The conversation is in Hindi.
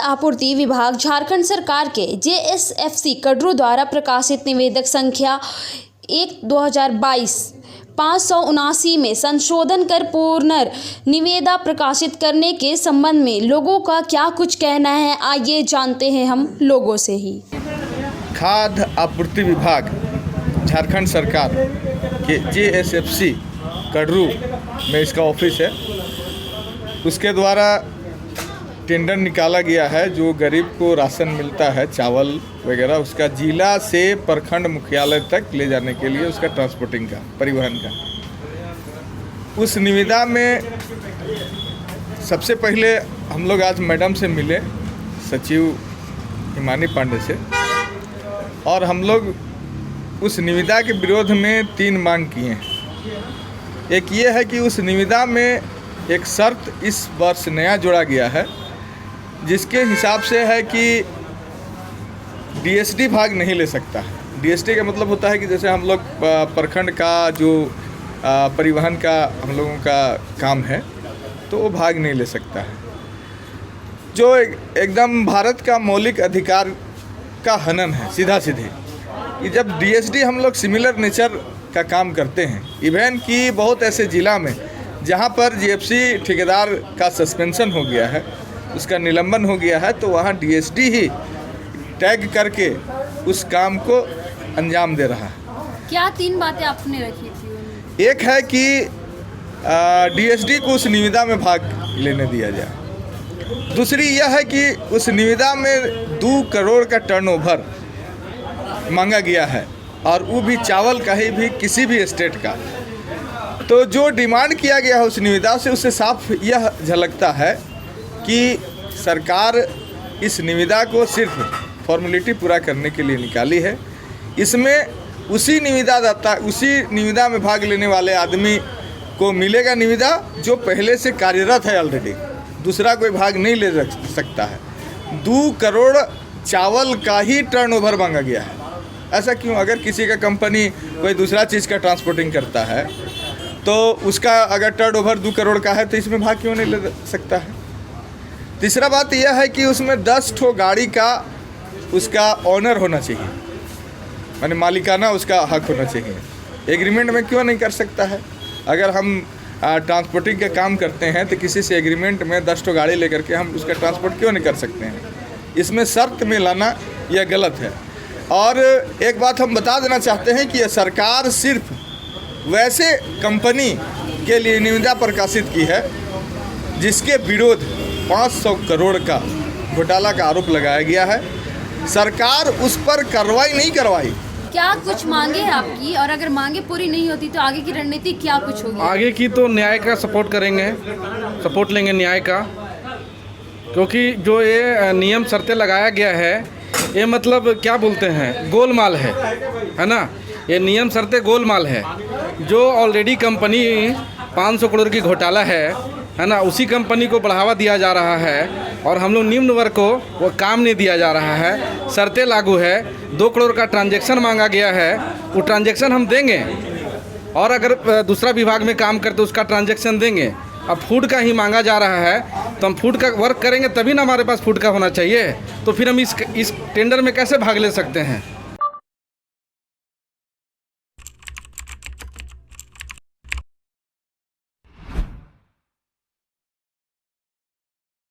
आपूर्ति विभाग झारखंड सरकार के JSFC कड़रू द्वारा प्रकाशित निवेदक संख्या 1/2022 579 में संशोधन कर पुनर्निविदा प्रकाशित करने के संबंध में लोगों का क्या कुछ कहना है, आइए जानते हैं हम लोगों से ही। खाद्य आपूर्ति विभाग झारखंड सरकार के JSFC कड़रू में इसका ऑफिस है, उसके द्वारा टेंडर निकाला गया है। जो गरीब को राशन मिलता है चावल वगैरह, उसका जिला से प्रखंड मुख्यालय तक ले जाने के लिए उसका ट्रांसपोर्टिंग का, परिवहन का। उस निविदा में सबसे पहले हम लोग आज मैडम से मिले, सचिव हिमानी पांडे से, और हम लोग उस निविदा के विरोध में 3 मांग किए हैं। एक ये है कि उस निविदा में एक शर्त इस वर्ष नया जोड़ा गया है, जिसके हिसाब से है कि DSD भाग नहीं ले सकता है। DSD का मतलब होता है कि जैसे हम लोग प्रखंड का जो परिवहन का हम लोगों का काम है, तो वो भाग नहीं ले सकता है, जो एकदम भारत का मौलिक अधिकार का हनन है। सीधा सीधे कि जब DSD हम लोग सिमिलर नेचर का काम करते हैं, इवन कि बहुत ऐसे ज़िला में जहाँ पर GFC ठेकेदार का सस्पेंशन हो गया है, उसका निलंबन हो गया है, तो वहाँ DSD ही टैग करके उस काम को अंजाम दे रहा है। क्या 3 बातें आपने रखी थी? एक है कि DSD को उस निविदा में भाग लेने दिया जाए। दूसरी यह है कि उस निविदा में 2 करोड़ का टर्नओवर मांगा गया है, और वो भी चावल का ही भी किसी भी स्टेट का। तो जो डिमांड किया गया है उस निविदा से, उससे साफ यह झलकता है कि सरकार इस निविदा को सिर्फ फॉर्मेलिटी पूरा करने के लिए निकाली है। इसमें उसी निविदा में भाग लेने वाले आदमी को मिलेगा निविदा जो पहले से कार्यरत है ऑलरेडी, दूसरा कोई भाग नहीं ले सकता है। 2 करोड़ चावल का ही टर्नओवर मांगा गया है। ऐसा क्यों? अगर किसी का कंपनी कोई दूसरा चीज़ का ट्रांसपोर्टिंग करता है, तो उसका अगर टर्नओवर 2 करोड़ का है, तो इसमें भाग क्यों नहीं ले सकता है? तीसरा बात यह है कि उसमें 10 ठो गाड़ी का उसका ऑनर होना चाहिए, माने मालिकाना उसका हक होना चाहिए। एग्रीमेंट में क्यों नहीं कर सकता है? अगर हम ट्रांसपोर्टिंग का काम करते हैं, तो किसी से एग्रीमेंट में 10 ठो गाड़ी लेकर के हम उसका ट्रांसपोर्ट क्यों नहीं कर सकते हैं? इसमें शर्त में लाना यह गलत है। और एक बात हम बता देना चाहते हैं कि यह सरकार सिर्फ वैसे कंपनी के लिए निविदा प्रकाशित की है जिसके विरोध 500 करोड़ का घोटाला का आरोप लगाया गया है। सरकार उस पर कार्रवाई नहीं करवाई। क्या कुछ मांगे हैं आपकी, और अगर मांगे पूरी नहीं होती तो आगे की रणनीति क्या कुछ होगी? आगे की तो न्याय का सपोर्ट करेंगे, सपोर्ट लेंगे न्याय का, क्योंकि जो ये नियम शर्तें लगाया गया है, ये मतलब क्या बोलते हैं, गोलमाल है ना। ये नियम शर्तें गोलमाल है। जो ऑलरेडी कंपनी 500 करोड़ की घोटाला है ना, उसी कंपनी को बढ़ावा दिया जा रहा है, और हम लोग निम्न वर्ग को वो काम नहीं दिया जा रहा है। शर्तें लागू है, 2 करोड़ का ट्रांजैक्शन मांगा गया है, वो ट्रांजैक्शन हम देंगे, और अगर दूसरा विभाग में काम करते उसका ट्रांजैक्शन देंगे। अब फूड का ही मांगा जा रहा है, तो हम फूड का वर्क करेंगे तभी ना हमारे पास फूड का होना चाहिए। तो फिर हम इस टेंडर में कैसे भाग ले सकते हैं?